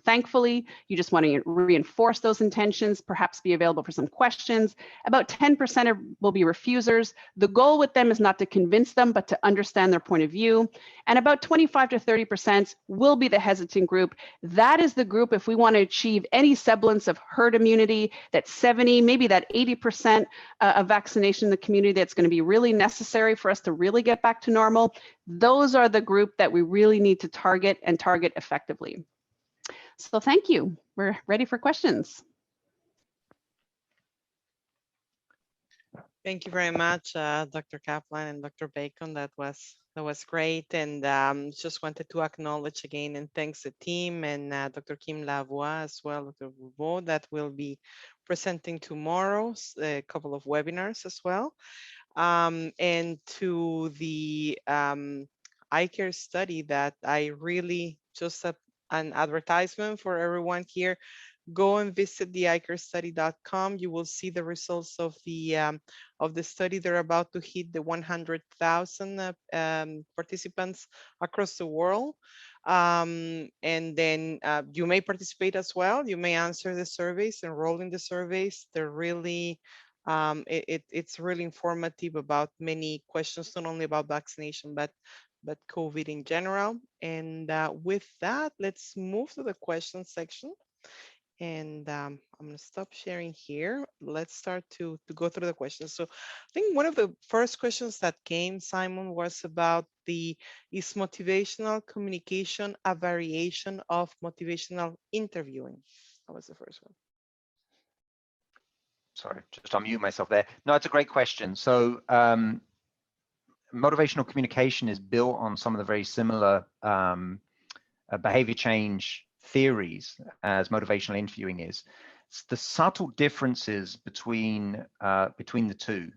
thankfully. You just want to reinforce those intentions, perhaps be available for some questions. About 10% will be refusers. The goal with them is not to convince them, but to understand their point of view. And about 25 to 30% will be the hesitant group. That is the group, if we want to achieve any semblance of herd immunity, that 70, maybe that 80% of vaccination in the community that's going to be really necessary for us to really get back to normal. Those are the group that we really need to target and target effectively. So thank you. We're ready for questions. Thank you very much, Dr. Kaplan and Dr. Bacon. That was great. And just wanted to acknowledge again and thanks the team and Dr. Kim Lavoie as well, Dr. Lavoie, that will be presenting tomorrow, a couple of webinars as well. And to the iCare study that I really just an advertisement for everyone here. Go and visit the icarestudy.com. You will see the results of the study. They're about to hit the 100,000 participants across the world. And then you may participate as well. You may answer the surveys, enroll in the surveys. They're really, it's really informative about many questions, not only about vaccination, but but COVID in general. And with that, let's move to the question section. And I'm going to stop sharing here. Let's start to go through the questions. So I think one of the first questions that came, Simon, was about is motivational communication a variation of motivational interviewing? That was the first one. Sorry, just unmute myself there. No, it's a great question. So motivational communication is built on some of the very similar behavior change theories as motivational interviewing is. It's the subtle differences between the two.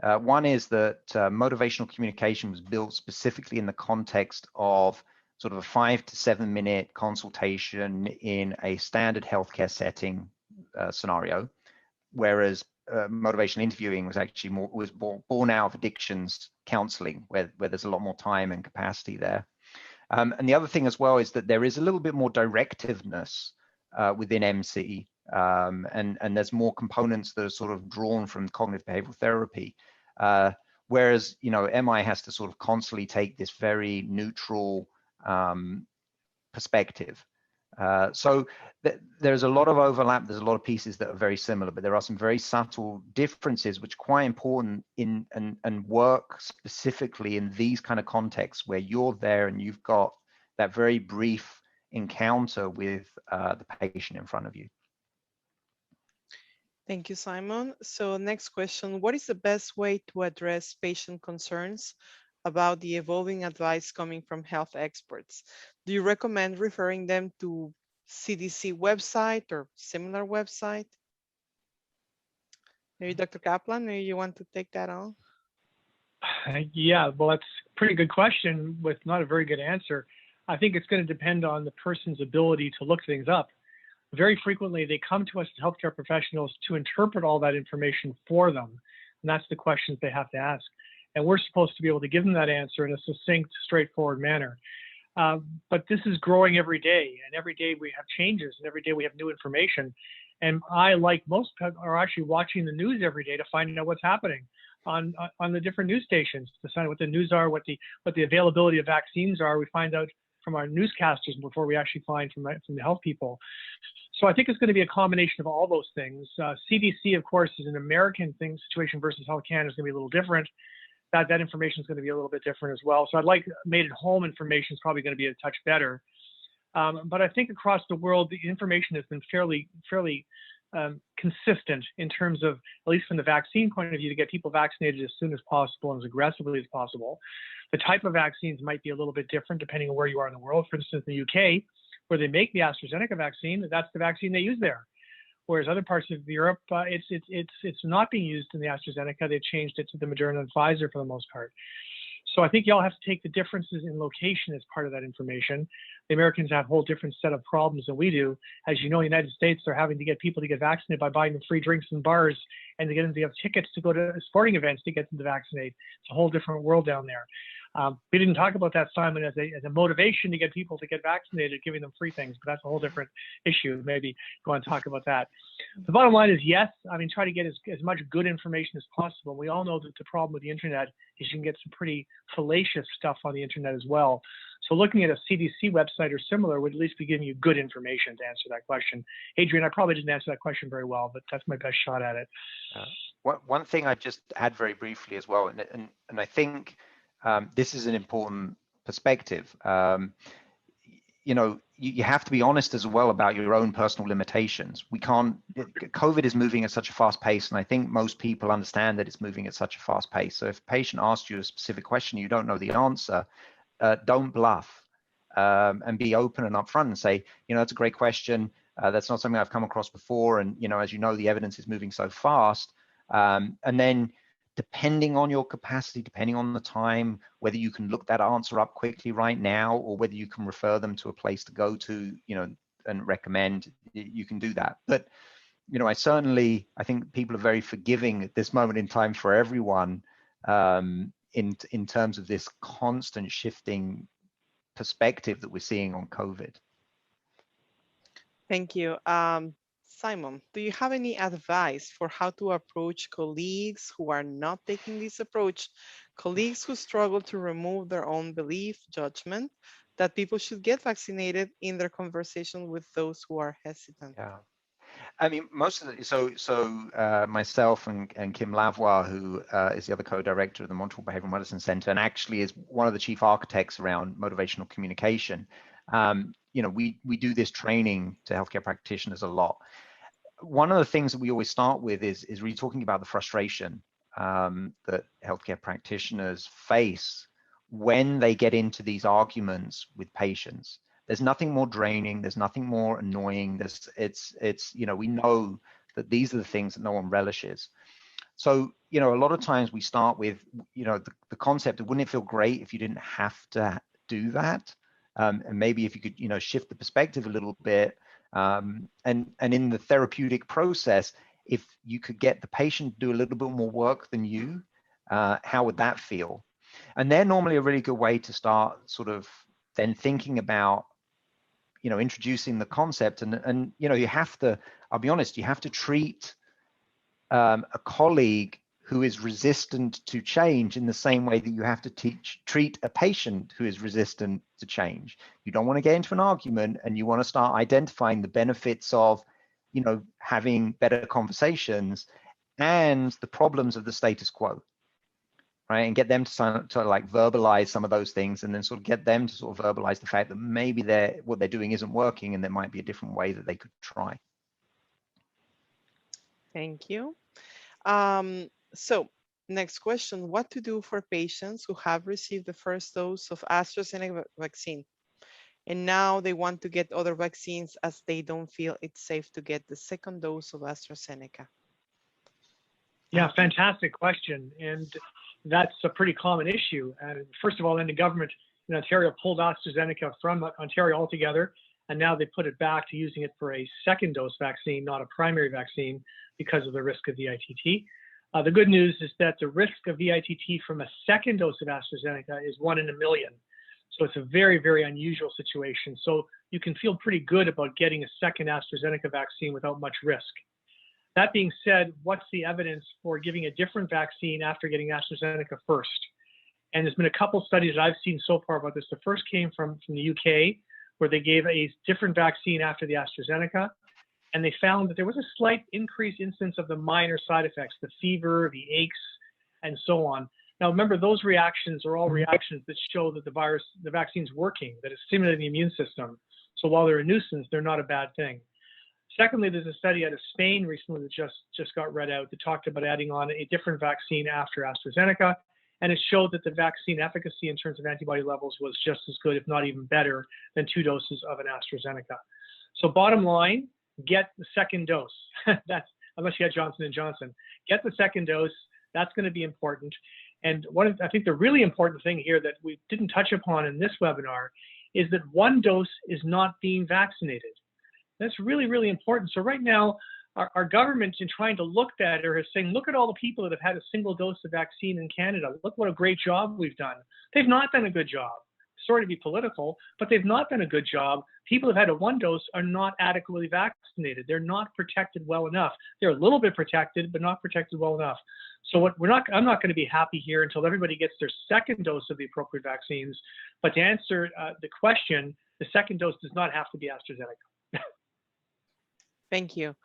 One is that motivational communication was built specifically in the context of sort of a 5 to 7 minute consultation in a standard healthcare setting scenario, whereas motivational interviewing was actually born out of addictions counseling, where there's a lot more time and capacity there. And the other thing as well is that there is a little bit more directiveness within MC, and there's more components that are sort of drawn from cognitive behavioral therapy, whereas MI has to sort of constantly take this very neutral perspective. So there's a lot of overlap. There's a lot of pieces that are very similar, but there are some very subtle differences which are quite important in and work specifically in these kind of contexts where you're there and you've got that very brief encounter with the patient in front of you. Thank you, Simon. So next question, what is the best way to address patient concerns about the evolving advice coming from health experts? Do you recommend referring them to CDC website or similar website? Maybe Dr. Kaplan, maybe you want to take that on? Yeah, well, that's a pretty good question with not a very good answer. I think it's going to depend on the person's ability to look things up. Very frequently, they come to us as healthcare professionals to interpret all that information for them. And that's the questions they have to ask. And we're supposed to be able to give them that answer in a succinct, straightforward manner. But this is growing every day, and every day we have changes, and every day we have new information. And I, like most, are actually watching the news every day to find out what's happening on the different news stations, to find out what the news are, what the availability of vaccines are. We find out from our newscasters before we actually find from the health people. So I think it's going to be a combination of all those things. CDC, of course, is an American situation versus Health Canada is going to be a little different. That information is going to be a little bit different as well. So I'd like made at home information is probably going to be a touch better. But I think across the world, the information has been fairly consistent in terms of, at least from the vaccine point of view, to get people vaccinated as soon as possible and as aggressively as possible. The type of vaccines might be a little bit different depending on where you are in the world. For instance, in the UK, where they make the AstraZeneca vaccine, that's the vaccine they use there. Whereas other parts of Europe, it's not being used in the AstraZeneca. They've changed it to the Moderna and Pfizer for the most part. So I think y'all have to take the differences in location as part of that information. The Americans have a whole different set of problems than we do. As you know, in the United States, they're having to get people to get vaccinated by buying them free drinks in bars and to get them to have tickets to go to sporting events to get them to vaccinate. It's a whole different world down there. We didn't talk about that, Simon, as a motivation to get people to get vaccinated, giving them free things, but that's a whole different issue. Maybe go on and talk about that. The bottom line is yes, I mean, try to get as much good information as possible. We all know that the problem with the internet is you can get some pretty fallacious stuff on the internet as well. So looking at a CDC website or similar would at least be giving you good information to answer that question. Adrian, I probably didn't answer that question very well, but that's my best shot at it. One thing I'd just add very briefly as well, and I think this is an important perspective. You have to be honest as well about your own personal limitations. COVID is moving at such a fast pace, and I think most people understand that it's moving at such a fast pace. So if a patient asks you a specific question, you don't know the answer, don't bluff, and be open and upfront and say, that's a great question. That's not something I've come across before. And, as you know, the evidence is moving so fast. And then depending on your capacity, depending on the time, whether you can look that answer up quickly right now, or whether you can refer them to a place to go to, and recommend, you can do that. But, I think people are very forgiving at this moment in time for everyone, in terms of this constant shifting perspective that we're seeing on COVID. Thank you. Simon, do you have any advice for how to approach colleagues who are not taking this approach, colleagues who struggle to remove their own belief, judgment, that people should get vaccinated in their conversation with those who are hesitant? Yeah. I mean, most of the, myself and Kim Lavoie, who is the other co-director of the Montreal Behavioral Medicine Center, and actually is one of the chief architects around motivational communication. You know, we do this training to healthcare practitioners a lot. One of the things that we always start with is really talking about the frustration that healthcare practitioners face when they get into these arguments with patients. There's nothing more draining. There's nothing more annoying. It's you know, we know that these are the things that no one relishes. So, you know, a lot of times we start with, you know, the concept of, wouldn't it feel great if you didn't have to do that? And maybe if you could, you know, shift the perspective a little bit. And in the therapeutic process, if you could get the patient to do a little bit more work than you, how would that feel? And they're normally a really good way to start sort of then thinking about, you know, introducing the concept. And you know, you have to, I'll be honest, you have to treat a colleague who is resistant to change in the same way that you have to treat a patient who is resistant to change. You don't want to get into an argument, and you want to start identifying the benefits of, you know, having better conversations and the problems of the status quo, right? And get them to like verbalize some of those things, and then sort of get them to sort of verbalize the fact that maybe what they're doing isn't working, and there might be a different way that they could try. Thank you. So next question, what to do for patients who have received the first dose of AstraZeneca vaccine and now they want to get other vaccines as they don't feel it's safe to get the second dose of AstraZeneca? Yeah, fantastic question. And that's a pretty common issue. And first of all, then the government in Ontario pulled AstraZeneca from Ontario altogether, and now they put it back to using it for a second dose vaccine, not a primary vaccine, because of the risk of VITT. The good news is that the risk of VITT from a second dose of AstraZeneca is 1 in a million. So it's a very, very unusual situation. So you can feel pretty good about getting a second AstraZeneca vaccine without much risk. That being said, what's the evidence for giving a different vaccine after getting AstraZeneca first? And there's been a couple studies that I've seen so far about this. The first came from the UK, where they gave a different vaccine after the AstraZeneca. And they found that there was a slight increased incidence of the minor side effects, the fever, the aches, and so on. Now, remember, those reactions are all reactions that show that the vaccine's working, that it's stimulating the immune system. So while they're a nuisance, they're not a bad thing. Secondly, there's a study out of Spain recently that just got read out that talked about adding on a different vaccine after AstraZeneca. And it showed that the vaccine efficacy in terms of antibody levels was just as good, if not even better, than 2 doses of an AstraZeneca. So bottom line, get the second dose. That's, unless you had Johnson & Johnson. Get the second dose. That's going to be important. And I think the really important thing here that we didn't touch upon in this webinar is that 1 dose is not being vaccinated. That's really, really important. So right now, our government, in trying to look better, is saying, look at all the people that have had a single dose of vaccine in Canada. Look what a great job we've done. They've not done a good job. Sorry to be political, but they've not done a good job. People who've had a 1 dose are not adequately vaccinated. They're not protected well enough. They're a little bit protected, but not protected well enough. So I'm not going to be happy here until everybody gets their second dose of the appropriate vaccines. But to answer the question, the second dose does not have to be AstraZeneca. Thank you.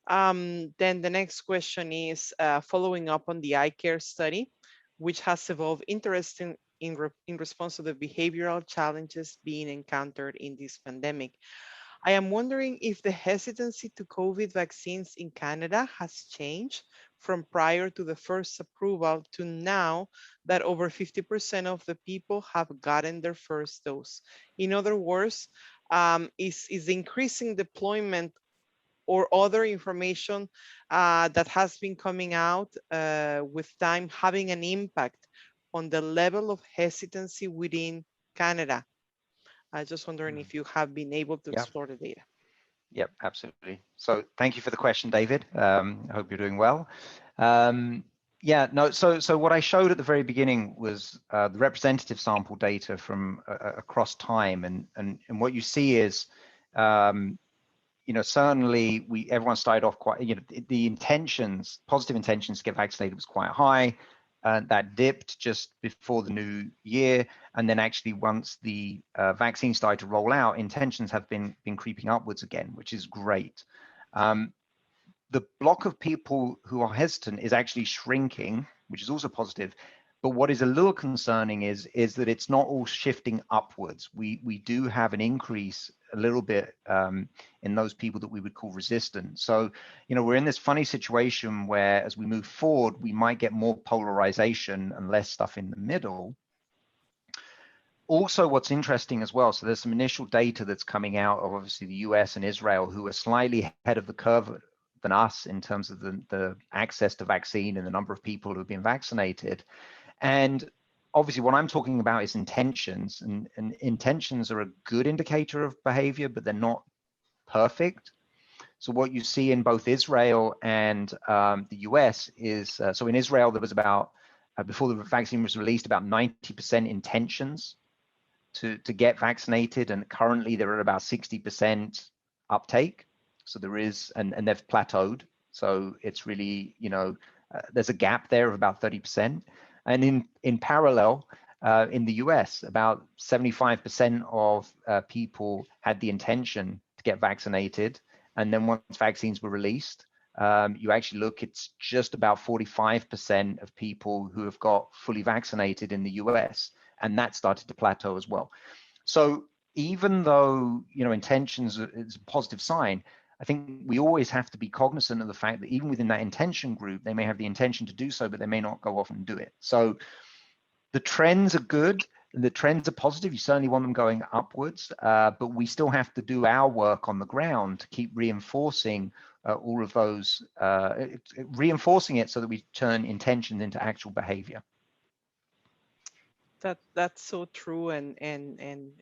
Then the next question is following up on the eye care study, which has evolved interest in response to the behavioral challenges being encountered in this pandemic. I am wondering if the hesitancy to COVID vaccines in Canada has changed from prior to the first approval to now that over 50% of the people have gotten their first dose. In other words, is increasing deployment or other information that has been coming out with time having an impact on the level of hesitancy within Canada? I'm just wondering if you have been able to explore the data. Yep, absolutely. So thank you for the question, David. I hope you're doing well. Yeah, no, so what I showed at the very beginning was the representative sample data from across time. And what you see is, you certainly everyone started off quite, the intentions, positive intentions to get vaccinated was quite high. That dipped just before the new year, and then actually once the vaccine started to roll out, intentions have been creeping upwards again, which is great. The block of people who are hesitant is actually shrinking, which is also positive. But what is a little concerning is that it's not all shifting upwards. We do have an increase a little bit in those people that we would call resistant. So, we're in this funny situation where as we move forward, we might get more polarization and less stuff in the middle. Also, what's interesting as well, so there's some initial data that's coming out of obviously the US and Israel, who are slightly ahead of the curve than us in terms of the access to vaccine and the number of people who have been vaccinated. And obviously what I'm talking about is intentions, and intentions are a good indicator of behavior, but they're not perfect. So what you see in both Israel and the US is, so in Israel, there was about, before the vaccine was released, about 90% intentions to get vaccinated. And currently they're at about 60% uptake. So there is, and they've plateaued. So it's really, there's a gap there of about 30%. And in parallel, in the US, about 75% of people had the intention to get vaccinated. And then once vaccines were released, you actually look, it's just about 45% of people who have got fully vaccinated in the US, and that started to plateau as well. So even though, intentions is a positive sign, I think we always have to be cognizant of the fact that even within that intention group, they may have the intention to do so, but they may not go off and do it. So the trends are good. The trends are positive. You certainly want them going upwards, but we still have to do our work on the ground to keep reinforcing all of those, reinforcing it so that we turn intention into actual behavior. That's so true, and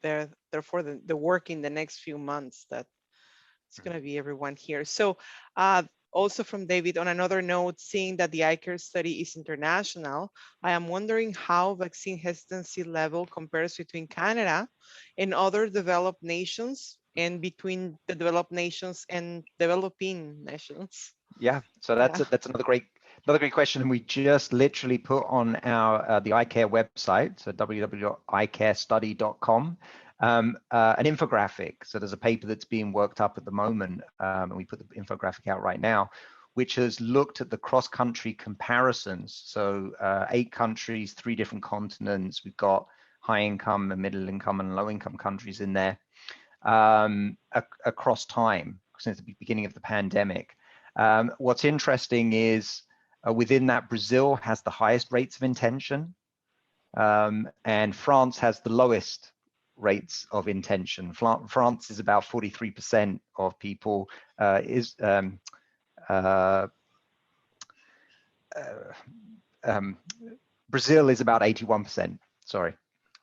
therefore the work in the next few months that it's going to be everyone here. So also from David, on another note, seeing that the iCare study is international, I am wondering how vaccine hesitancy level compares between Canada and other developed nations, and between the developed nations and developing nations. Yeah, so that's another great question, and we just literally put on our the iCare website, so www.icarestudy.com, an infographic. So there's a paper that's being worked up at the moment, and we put the infographic out right now, which has looked at the cross-country comparisons. So 8 countries, 3 different continents. We've got high-income and middle-income and low-income countries in there across time since the beginning of the pandemic. What's interesting is within that, Brazil has the highest rates of intention, and France has the lowest rates of intention. France is about 43% of people. Brazil is about 81%. Sorry,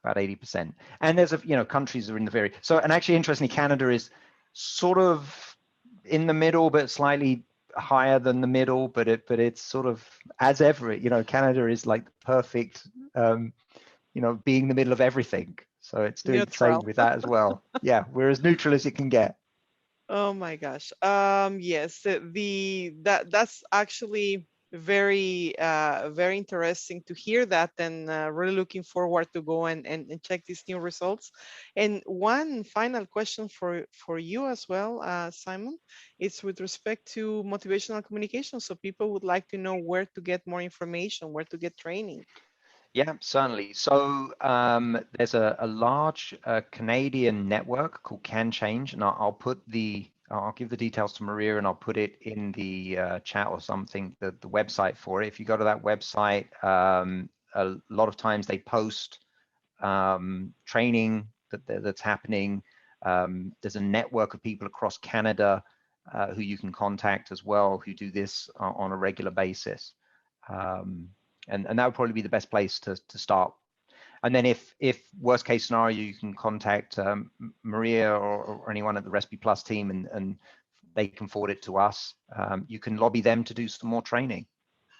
about 80%. And there's countries are in the very and actually interestingly, Canada is sort of in the middle, but slightly higher than the middle. But it's sort of as ever. Canada is like perfect. Being the middle of everything. So it's doing Neutral. the same with that as well. Yeah, we're as neutral as it can get. Oh my gosh. Yes, that's actually very interesting to hear that, and really looking forward to go and check these new results. And one final question for you as well, Simon, it's with respect to motivational communication. So people would like to know where to get more information, where to get training. Yeah, certainly. So there's a large Canadian network called Can Change, and I'll give the details to Maria, and I'll put it in the chat or something, the website for it. If you go to that website, a lot of times they post training that's happening. There's a network of people across Canada who you can contact as well, who do this on a regular basis. And that would probably be the best place to start. And then if worst case scenario, you can contact Maria or anyone at the Respi Plus team, and they can forward it to us. You can lobby them to do some more training.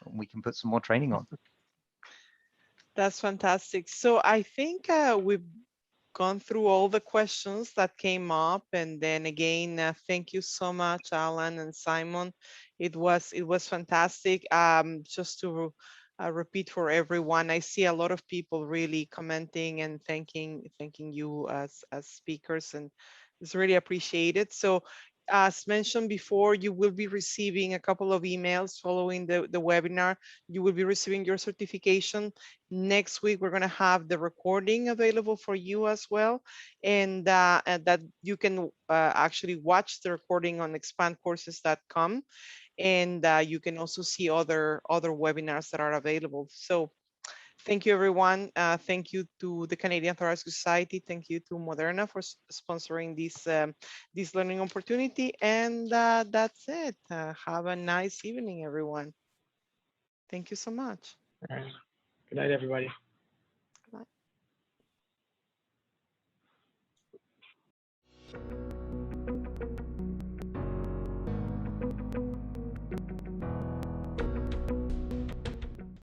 We can put some more training on. That's fantastic. So I think we've gone through all the questions that came up. And then again, thank you so much, Alan and Simon. It was fantastic. Just to repeat for everyone, I see a lot of people really commenting and thanking you as speakers, and it's really appreciated. So as mentioned before, you will be receiving a couple of emails following the webinar. You will be receiving your certification. Next week, we're going to have the recording available for you as well, and that you can actually watch the recording on expandcourses.com, and you can also see other webinars that are available. So thank you, everyone. Thank you to the Canadian Thoracic Society. Thank you to Moderna for sponsoring this learning opportunity. And that's it. Have a nice evening, everyone. Thank you so much. All right. Good night, everybody.